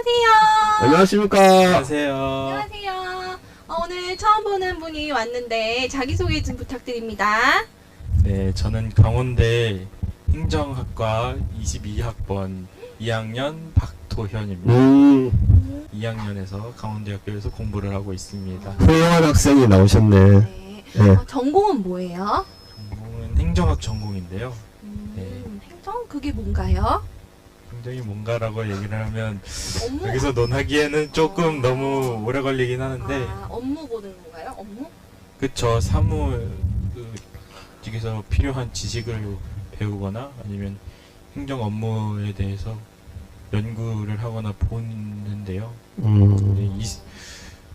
안녕하세요. 안녕하십니까. 안녕하세요. 안녕하세요. 오늘 처음 보는 분이 왔는데 자기소개 좀 부탁드립니다. 네, 저는 강원대 행정학과 22학번 2학년 박도현입니다. 2학년에서 강원대학교에서 공부를 하고 있습니다. 훌륭한 학생이 나오셨네. 네. 네. 전공은 뭐예요? 전공은 행정학 전공인데요. 네. 행정? 그게 뭔가요? 행정이 뭔가라고 얘기를 하면 업무? 여기서 논하기에는 조금 너무 오래 걸리긴 하는데 업무 보는 건가요? 업무? 그쵸, 사무직에서 필요한 지식을 배우거나 아니면 행정 업무에 대해서 연구를 하거나 보는데요. 네,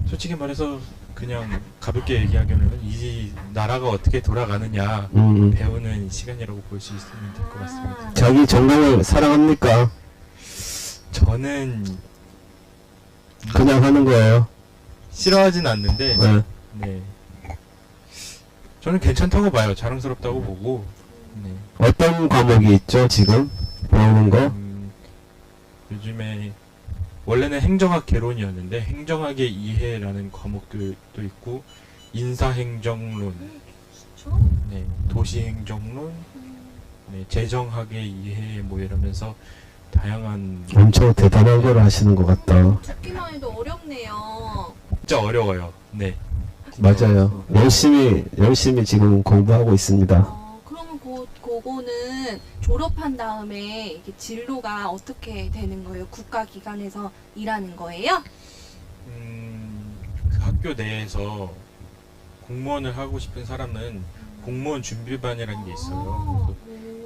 솔직히 말해서 그냥 가볍게 얘기하면 이 나라가 어떻게 돌아가느냐 배우는 시간이라고 볼 수 있으면 될 것 같습니다. 자기 전공을 사랑합니까? 저는 그냥 하는 거예요. 싫어하진 않는데 네. 네. 저는 괜찮다고 봐요. 자랑스럽다고 보고. 네. 어떤 과목이 있죠, 지금? 배우는 거? 요즘에 원래는 행정학 개론이었는데 행정학의 이해라는 과목들도 있고 인사행정론, 그렇죠. 네, 도시행정론, 네, 재정학의 이해 뭐 이러면서 다양한 엄청 대단한 걸 하시는 것 같다. 듣기만 해도 어렵네요. 진짜 어려워요. 네. 맞아요. 열심히 지금 공부하고 있습니다. 그러면 그거는 졸업한 다음에 이게 진로가 어떻게 되는 거예요? 국가기관에서 일하는 거예요? 그 학교 내에서 공무원을 하고 싶은 사람은 공무원 준비반이라는 게 있어요.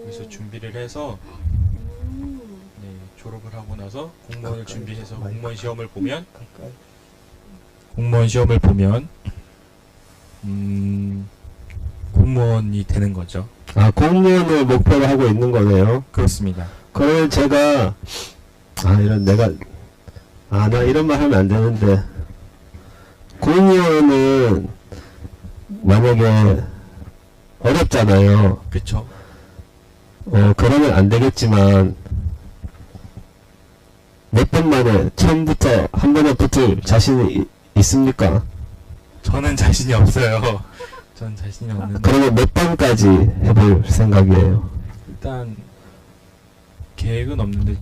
그래서 준비를 해서 네, 졸업을 하고 나서 공무원을 준비해서 공무원 시험을 보면 공무원이 되는 거죠. 아, 공무원을 목표로 하고 있는 거네요. 그렇습니다. 그러면 제가, 나 이런 말 하면 안 되는데, 공무원은 만약에 어렵잖아요. 그쵸? 그러면 안 되겠지만, 몇 번 만에 처음부터 한 번에 붙을 자신이 있습니까? 저는 자신이 없어요. 저는 자신이 없는데 그러면 몇 번까지 해볼 생각이에요? 일단 계획은 없는데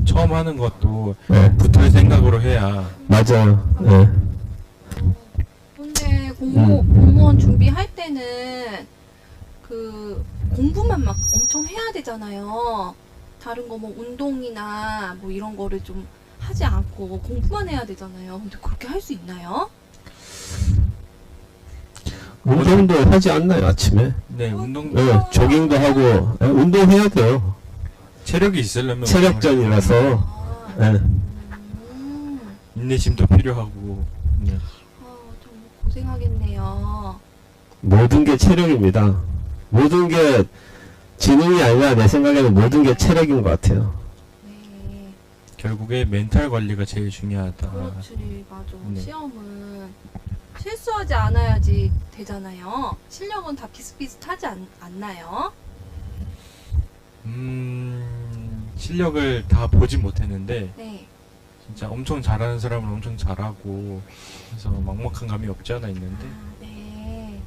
처음 하는 것도 네, 붙을 생각으로 해야 맞아요. 네. 근데 공무원 준비할 때는 그 공부만 막 엄청 해야 되잖아요. 다른 거 뭐 운동이나 뭐 이런 거를 좀 하지 않고 공부만 해야 되잖아요. 근데 그렇게 할 수 있나요? 운동도 하지 않나요, 아침에? 네, 운동 네, 조깅도 하고, 네, 운동해야 돼요. 체력이 있으려면 체력전이라서, 아, 네. 인내심도 필요하고 네. 정말 고생하겠네요. 모든 게 체력입니다. 모든 게 지능이 아니라 내 생각에는 모든 게 체력인 것 같아요. 네, 결국에 멘탈 관리가 제일 중요하다. 그렇지, 맞아. 네. 시험은 실수하지 않아야지 되잖아요. 실력은 다 비슷비슷하지 않나요? 실력을 다 보진 못했는데 네. 진짜 엄청 잘하는 사람은 엄청 잘하고 그래서 막막한 감이 없지 않아 있는데 네.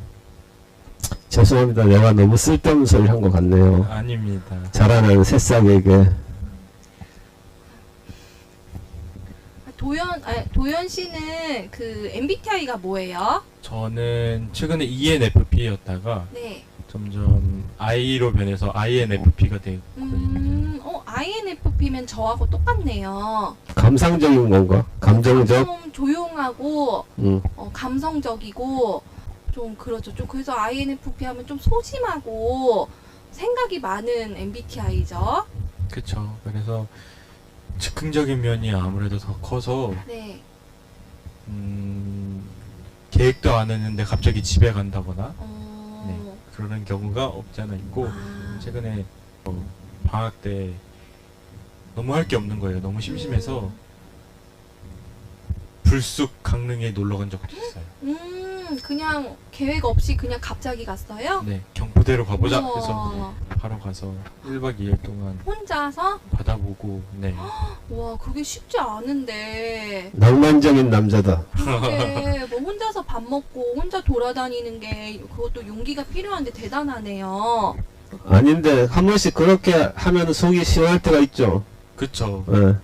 죄송합니다. 내가 너무 쓸데없는 소리 한 것 같네요. 아닙니다. 자라나는 새싹에게. 도연 씨는 그 MBTI가 뭐예요? 저는 최근에 ENFP였다가 네. 점점 I로 변해서 INFP가 되거든요. INFP면 저하고 똑같네요. 감상적인 건가? 감정적? 좀 조용하고 음. 감성적이고 좀 그렇죠. 좀 그래서 INFP 하면 좀 소심하고 생각이 많은 MBTI죠. 그쵸. 그래서 즉흥적인 면이 아무래도 더 커서 네. 계획도 안 했는데 갑자기 집에 간다거나 네, 어, 그러는 경우가 없지 않아 있고 최근에 방학 때 너무 할 게 없는 거예요. 너무 심심해서 불쑥 강릉에 놀러 간 적도 있어요. 그냥 계획 없이 그냥 갑자기 갔어요? 네, 경포 그대로 가보자 해서 우와. 바로 가서 1박 2일 동안 혼자서? 받아보고 네. 와, 그게 쉽지 않은데. 낭만적인 남자다. 그게 뭐 혼자서 밥 먹고 혼자 돌아다니는 게 그것도 용기가 필요한데 대단하네요. 아닌데 한 번씩 그렇게 하면 속이 시원할 때가 있죠. 그쵸. 예.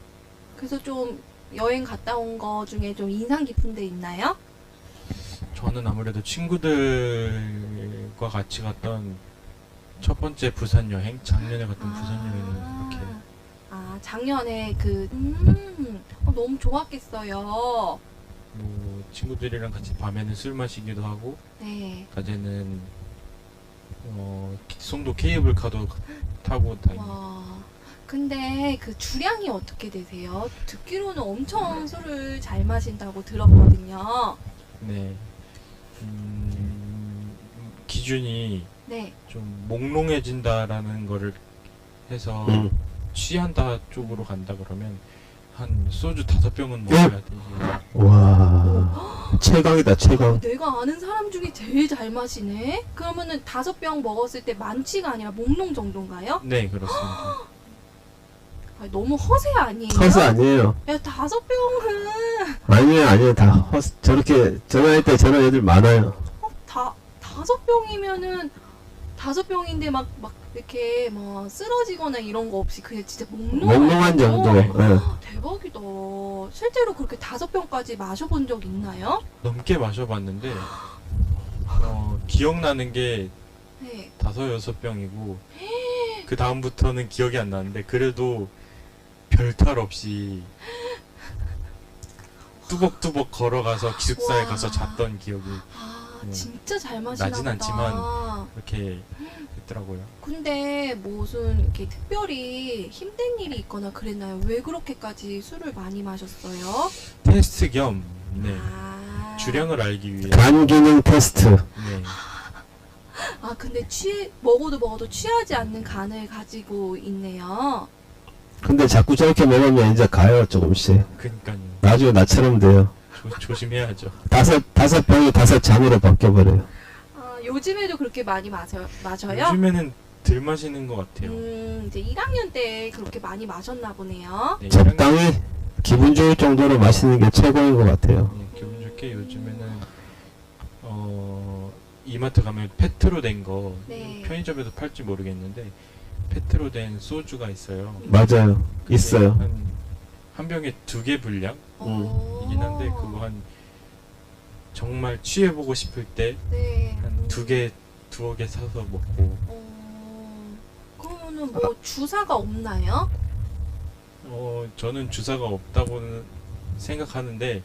그래서 좀 여행 갔다 온 거 중에 좀 인상 깊은 데 있나요? 저는 아무래도 친구들과 같이 갔던 첫 번째 부산 여행, 작년에 갔던 부산 여행은 이렇게 작년에 너무 좋았겠어요. 뭐 친구들이랑 같이 밤에는 술 마시기도 하고 네. 낮에는 송도 케이블카도 타고 다니고 와. 근데 그 주량이 어떻게 되세요? 듣기로는 엄청 술을 잘 마신다고 들었거든요. 네. 기준이 네. 좀 몽롱해진다라는 거를 해서 취한다 쪽으로 간다 그러면 한 소주 5병은 먹어야 되지. 와, 최강이다, 최강. 내가 아는 사람 중에 제일 잘 마시네? 그러면은 5병 먹었을 때 만취가 아니라 몽롱 정도인가요? 네, 그렇습니다. 아, 너무 허세 아니에요? 허세 아니에요. 야, 5병은 아니에요. 다 저렇게 전화할 때 저런 애들 많아요. 5병이면은 5병인데 막 이렇게 뭐 쓰러지거나 이런 거 없이 그냥 진짜 몽롱한 정도. 예. 대박이다. 실제로 그렇게 5병까지 마셔본 적 있나요? 넘게 마셔봤는데 기억나는 게 네. 5-6병이고 그 다음부터는 기억이 안 나는데 그래도 별탈 없이 뚜벅뚜벅 걸어가서 기숙사에 와. 가서 잤던 기억이 진짜 잘 마시나 나진 보다. 않지만 이렇게 있더라고요. 근데 무슨 이렇게 특별히 힘든 일이 있거나 그랬나요? 왜 그렇게까지 술을 많이 마셨어요? 테스트 겸 네. 아. 주량을 알기 위해 간 기능 테스트. 네. 근데 먹어도 취하지 않는 간을 가지고 있네요. 근데 자꾸 저렇게 먹으면 이제 가요, 조금씩. 그러니까요. 나중에 나처럼 돼요. 조심해야죠. 다섯 병이 5잔으로 바뀌어버려요. 요즘에도 그렇게 많이 마셔요? 요즘에는 덜 마시는 것 같아요. 이제 1학년 때 그렇게 많이 마셨나 보네요. 네, 적당히 기분 좋을 정도로 마시는 게 최고인 것 같아요. 네, 기분 좋게 요즘에는 이마트 가면 페트로 된 거 네. 편의점에서 팔지 모르겠는데 페트로 된 소주가 있어요. 맞아요. 그게 있어요. 한 병에 2개 분량이긴 한데 어. 그거 한 정말 취해보고 싶을 때 네. 한 2개, 2개 사서 먹고 그러면은 뭐 주사가 없나요? 저는 주사가 없다고는 생각하는데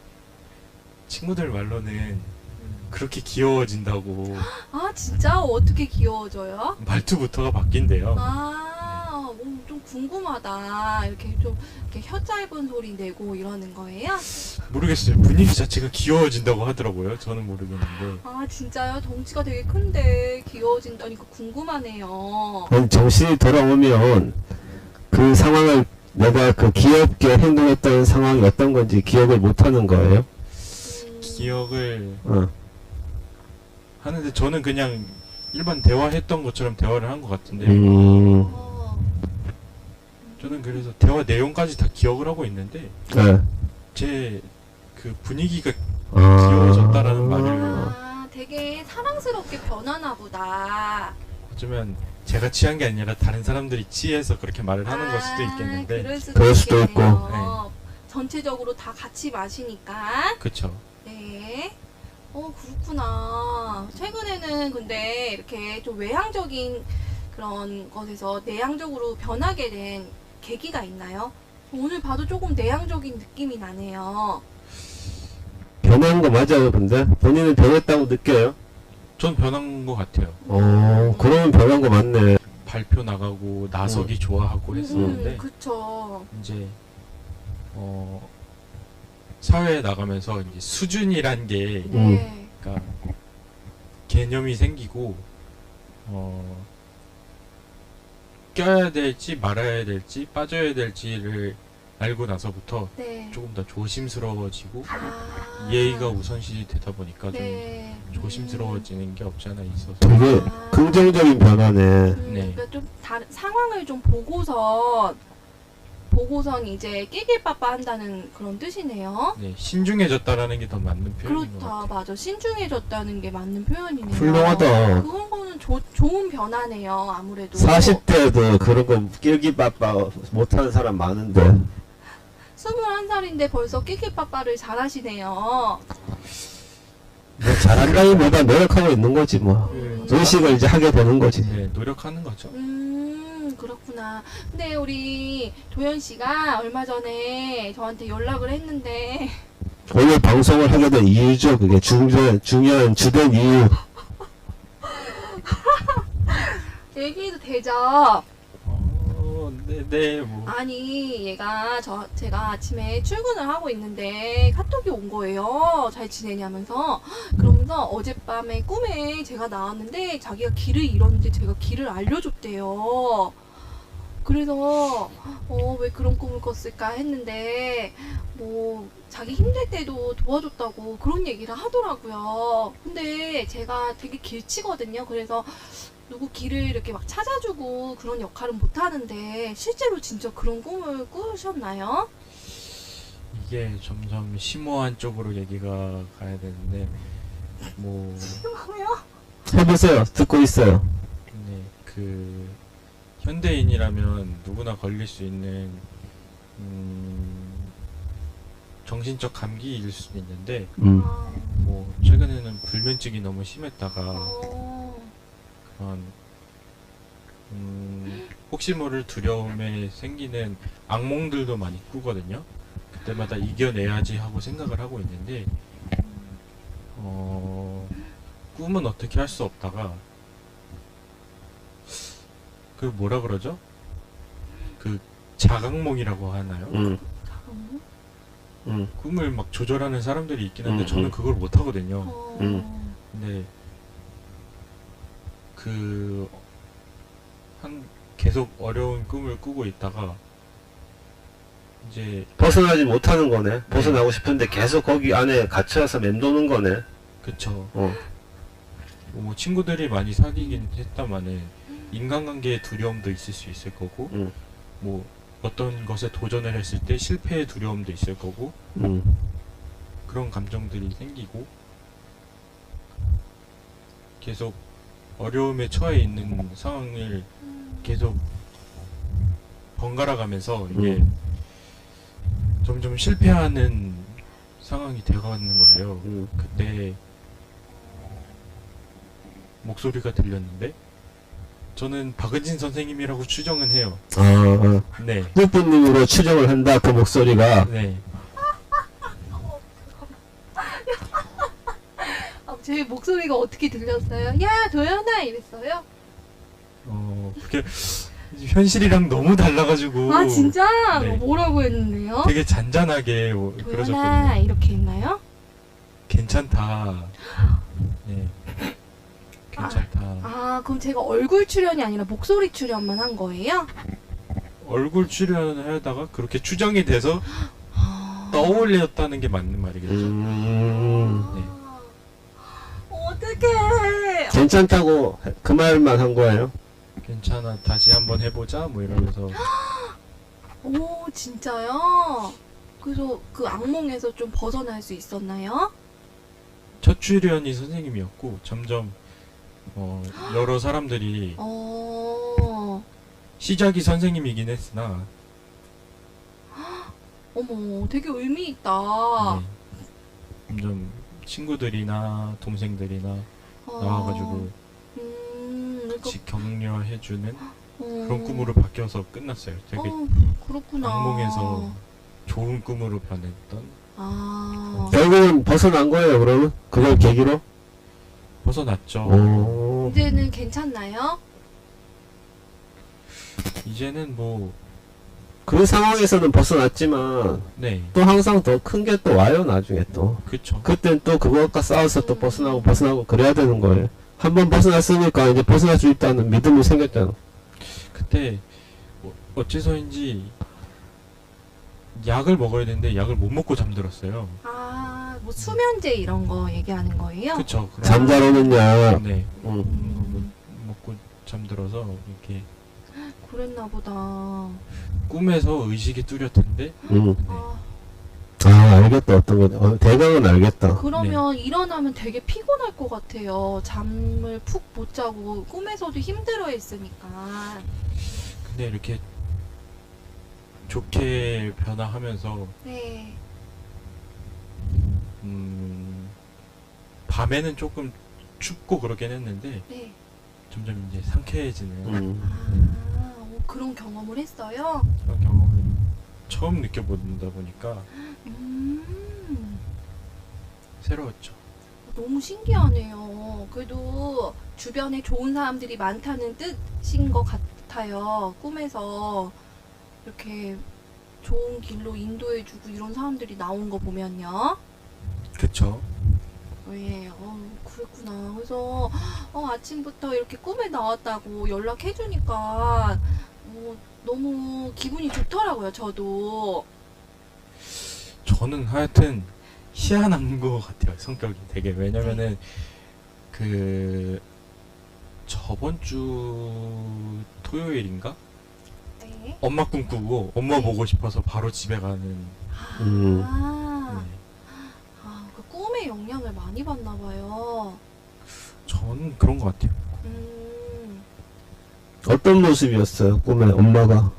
친구들 말로는 그렇게 귀여워진다고 진짜? 어떻게 귀여워져요? 말투부터가 바뀐대요. 좀 궁금하다. 이렇게 혀 짧은 소리 내고 이러는 거예요? 모르겠어요. 분위기 자체가 귀여워진다고 하더라고요. 저는 모르겠는데. 진짜요? 덩치가 되게 큰데 귀여워진다니까 궁금하네요. 아니, 정신이 돌아오면 그 상황을 내가 그 귀엽게 행동했던 상황이 어떤 건지 기억을 못 하는 거예요. 기억을 어. 하는데 저는 그냥 일반 대화했던 것처럼 대화를 한 것 같은데 저는 그래서 대화 내용까지 다 기억을 하고 있는데 네. 제 그 분위기가 귀여워졌다라는 말을 되게 사랑스럽게 변하나 보다. 어쩌면 제가 취한 게 아니라 다른 사람들이 취해서 그렇게 말을 하는 걸 수도 있겠는데 그럴 수도 있고. 있겠네요. 전체적으로 다 같이 마시니까. 그쵸. 네. 그렇구나. 최근에는 근데 이렇게 좀 외향적인 그런 것에서 내향적으로 변하게 된 계기가 있나요? 오늘 봐도 조금 내향적인 느낌이 나네요. 변한 거 맞아요, 근데? 본인은 변했다고 느껴요? 전 변한 것 같아요. 그러면 변한 거 맞네. 발표 나가고 나서기 좋아하고 했었는데 그쵸. 이제 사회에 나가면서 이제 수준이란 게 네. 그러니까 개념이 생기고 껴야 될지 말아야 될지 빠져야 될지를 알고 나서부터 네. 조금 더 조심스러워지고 아. 예의가 우선시 되다 보니까 네. 좀 조심스러워지는 게 없지 않아 있어서 되게 아. 긍정적인 변화네. 네. 그러니까 좀 다른 상황을 좀 보고선 이제 깨길빠빠 한다는 그런 뜻이네요. 네, 신중해졌다라는 게 더 맞는 표현인 것 그렇다, 같아요. 맞아. 신중해졌다는 게 맞는 표현이네요. 훌륭하다. 그건 거는 좋은 변화네요. 아무래도. 40대도 그런 거 끼기빠빠 못하는 사람 많은데. 21살인데 벌써 깨길빠빠를 잘하시네요. 뭐 잘한다기보다 노력하고 있는 거지 뭐. 의식을 이제 하게 되는 거지. 네, 노력하는 거죠. 그렇구나. 근데 우리 도현 씨가 얼마 전에 저한테 연락을 했는데 오늘 방송을 하게 된 이유죠. 그게 중요한 주된 이유. 얘기해도 되죠? 네, 뭐. 아니, 제가 아침에 출근을 하고 있는데 카톡이 온 거예요. 잘 지내냐면서. 그러면서 어젯밤에 꿈에 제가 나왔는데 자기가 길을 잃었는데 제가 길을 알려줬대요. 그래서, 왜 그런 꿈을 꿨을까 했는데, 뭐, 자기 힘들 때도 도와줬다고 그런 얘기를 하더라고요. 근데 제가 되게 길치거든요. 그래서 누구 길을 이렇게 막 찾아주고 그런 역할은 못 하는데 실제로 진짜 그런 꿈을 꾸셨나요? 이게 점점 심오한 쪽으로 얘기가 가야 되는데 뭐 뭐요? 해보세요. 듣고 있어요. 네, 그 현대인이라면 누구나 걸릴 수 있는 정신적 감기일 수도 있는데 아, 뭐 최근에는 불면증이 너무 심했다가 그런 혹시 모를 두려움에 생기는 악몽들도 많이 꾸거든요. 그때마다 이겨내야지 하고 생각을 하고 있는데 꿈은 어떻게 할 수 없다가 그 뭐라 그러죠? 그 자각몽이라고 하나요? 잠깐만요. 꿈을 막 조절하는 사람들이 있긴 한데 음, 저는 그걸 못 하거든요. 근데 계속 어려운 꿈을 꾸고 있다가 이제 벗어나지 못하는 거네. 벗어나고 싶은데 계속 거기 안에 갇혀서 맴도는 거네. 그쵸. 어. 뭐 친구들이 많이 사귀긴 했다마는 인간관계의 두려움도 있을 수 있을 거고 뭐 어떤 것에 도전을 했을 때 실패의 두려움도 있을 거고 그런 감정들이 생기고 계속 어려움에 처해 있는 상황을 계속 번갈아 가면서 이게 점점 실패하는 상황이 되어가는 거예요. 그때 목소리가 들렸는데 저는 박은진 선생님이라고 추정은 해요. 네. 뿌뿌님으로 추정을 한다. 그 목소리가. 네. 제 목소리가 어떻게 들렸어요? 야, 도연아! 이랬어요? 그게 현실이랑 너무 달라가지고 아, 진짜? 네. 뭐라고 했는데요? 되게 잔잔하게 도연아! 그러셨거든요. 이렇게 했나요? 괜찮다. 네. 괜찮다. 아, 그럼 제가 얼굴 출연이 아니라 목소리 출연만 한 거예요? 얼굴 출연을 하다가 그렇게 추정이 돼서 떠올렸다는 게 맞는 말이겠죠. 네. 어떡해. 괜찮다고 그 말만 한 거예요. 괜찮아. 다시 한번 해보자. 뭐 이러면서 오, 진짜요? 그래서 그 악몽에서 좀 벗어날 수 있었나요? 첫 출연이 선생님이었고 점점 여러 사람들이 시작이 선생님이긴 했으나 어머, 되게 의미 있다. 네. 점점 친구들이나 동생들이나 나와가지고 그러니까, 같이 격려해주는 그런 어, 꿈으로 바뀌어서 끝났어요. 되게 그렇구나. 악몽에서 좋은 꿈으로 변했던. 결국은 벗어난 거예요. 그러면 그걸 계기로. 벗어났죠. 이제는 괜찮나요? 이제는 뭐 그 상황에서는 벗어났지만 네, 또 항상 더 큰 게 또 와요. 나중에 또. 그쵸. 그땐 또 그것과 싸워서 또 벗어나고 그래야 되는 거예요. 한번 벗어났으니까 이제 벗어날 수 있다는 믿음이 생겼잖아. 그때 어째서인지 약을 먹어야 되는데 약을 못 먹고 잠들었어요. 아, 뭐 수면제 이런 거 얘기하는 거예요? 그쵸. 그런- 잠자러는 약. 네. 음, 먹고 잠들어서 이렇게 그랬나 보다. 꿈에서 의식이 뚜렷한데 아, 알겠다. 어떤 거. 대강은 알겠다. 그러면 일어나면 되게 피곤할 것 같아요. 잠을 푹 못 자고 꿈에서도 힘들어 했으니까. 근데 이렇게 좋게 변화하면서 네. 밤에는 조금 춥고 그러긴 했는데 네. 점점 이제 상쾌해지는 음. 그런 경험을 했어요? 그런 경험을 처음 느껴보다 보니까 음, 새로웠죠. 너무 신기하네요. 그래도 주변에 좋은 사람들이 많다는 뜻인 것 같아요. 꿈에서 이렇게 좋은 길로 인도해주고 이런 사람들이 나온 거 보면요. 그쵸. 예, 그랬구나. 그래서 아침부터 이렇게 꿈에 나왔다고 연락해주니까 너무 기분이 좋더라고요. 저도. 저는 하여튼 희한한 것 같아요. 성격이 되게. 왜냐면은 그 저번 주 토요일인가? 네. 엄마 꿈꾸고 엄마 네. 보고 싶어서 바로 집에 가는. 음. 네. 그 꿈에 영향을 많이 받나 봐요. 저는 그런 것 같아요. 어떤 모습이었어요? 꿈에 엄마가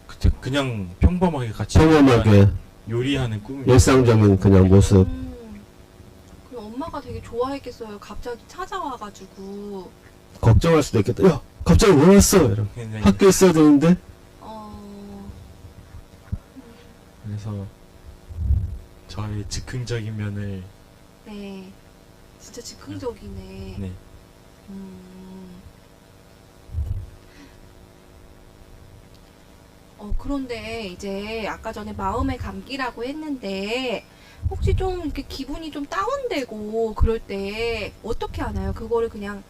그때 그냥 평범하게 같이 평범하게 요리하는 꿈이. 일상적인 그냥 모습. 그 엄마가 되게 좋아했겠어요. 갑자기 찾아와가지고. 걱정할 수도 있겠다. 야, 갑자기 왜 왔어? 이런. 네. 학교 있어야 되는데. 그래서 저의 즉흥적인 면을 네. 진짜 즉흥적이네. 네. 그런데 이제 아까 전에 마음의 감기라고 했는데 혹시 좀 이렇게 기분이 좀 다운되고 그럴 때 어떻게 하나요? 그거를 그냥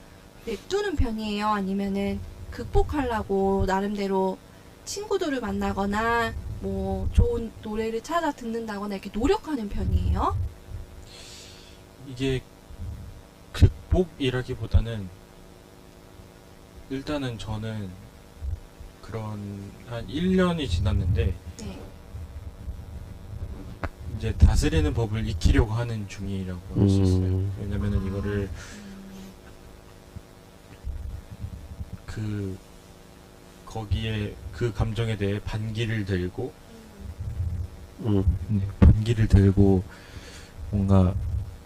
냅두는 편이에요? 아니면은 극복하려고 나름대로 친구들을 만나거나 뭐 좋은 노래를 찾아 듣는다거나 이렇게 노력하는 편이에요? 이게 극복이라기보다는 일단은 저는 그런 한 1년이 지났는데 네. 이제 다스리는 법을 익히려고 하는 중이라고 할 수 있어요. 왜냐면은 이거를 거기에 그 감정에 대해 반기를 들고 네, 반기를 들고 뭔가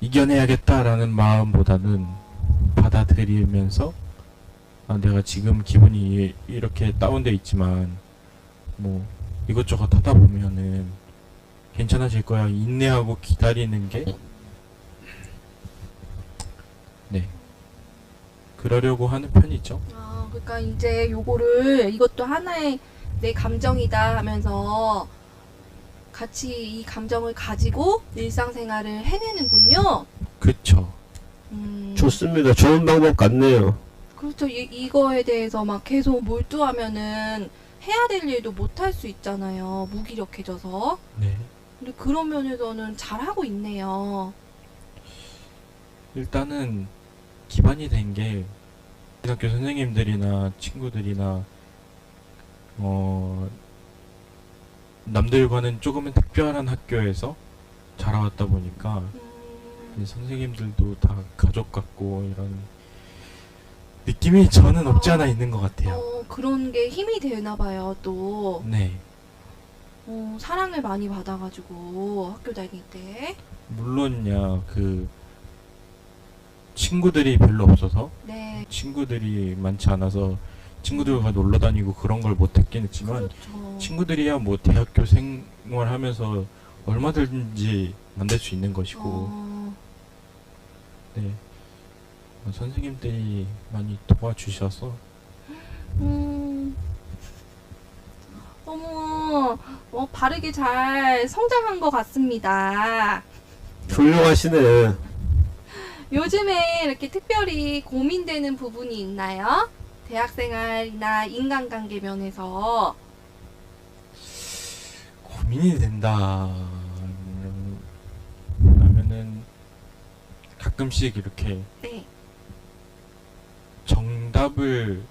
이겨내야겠다라는 마음보다는 받아들이면서 내가 지금 기분이 이렇게 다운돼 있지만 뭐 이것저것 하다 보면은 괜찮아질 거야. 인내하고 기다리는 게 네. 그러려고 하는 편이죠. 그러니까 이제 요거를 이것도 하나의 내 감정이다 하면서 같이 이 감정을 가지고 일상생활을 해내는군요. 그쵸. 좋습니다. 좋은 방법 같네요. 그렇죠. 이거에 대해서 막 계속 몰두하면은 해야 될 일도 못 할 수 있잖아요. 무기력해져서. 네. 근데 그런 면에서는 잘하고 있네요. 일단은 기반이 된 게 학교 선생님들이나 친구들이나 남들과는 조금은 특별한 학교에서 자라왔다 보니까 이제 선생님들도 다 가족 같고 이런 느낌이 저는 없지 않아 있는 것 같아요. 그런 게 힘이 되나 봐요, 또. 네. 사랑을 많이 받아가지고 학교 다닐 때. 물론야 친구들이 별로 없어서 네. 친구들이 많지 않아서 친구들과 놀러 다니고 그런 걸 못 했긴 했지만 그렇죠. 친구들이야 뭐 대학교 생활하면서 얼마든지 만들 수 있는 것이고 네. 선생님들이 많이 도와주셔서 너무 바르게 잘 성장한 것 같습니다. 훌륭하시네. 요즘에 이렇게 특별히 고민되는 부분이 있나요? 대학생활이나 인간관계 면에서. 고민이 된다. 라면은 가끔씩 이렇게 네. 정답을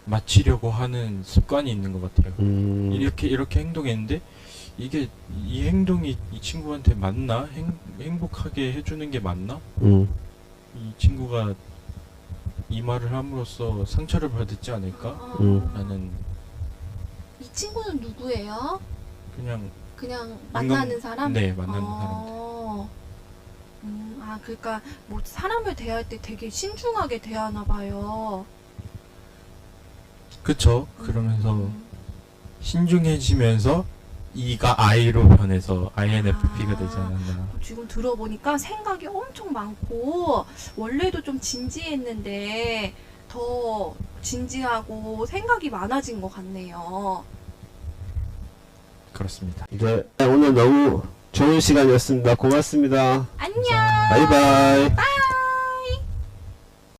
맞히려고 하는 습관이 있는 것 같아요. 이렇게 행동했는데 이게 이 행동이 이 친구한테 맞나? 행복하게 해주는 게 맞나? 이 친구가 이 말을 함으로써 상처를 받지 않을까? 라는 이 친구는 누구예요? 그냥 만나는 사람? 네, 만나는 그러니까 뭐 사람을 대할 때 되게 신중하게 대하나 봐요. 그쵸? 그러면서 신중해지면서 이가 I로 변해서 INFP가 되지 않았나. 지금 들어보니까 생각이 엄청 많고 원래도 좀 진지했는데 더 진지하고 생각이 많아진 것 같네요. 그렇습니다. 네, 오늘 너무 좋은 시간이었습니다. 고맙습니다. 안녕. 바이바이. 빠이.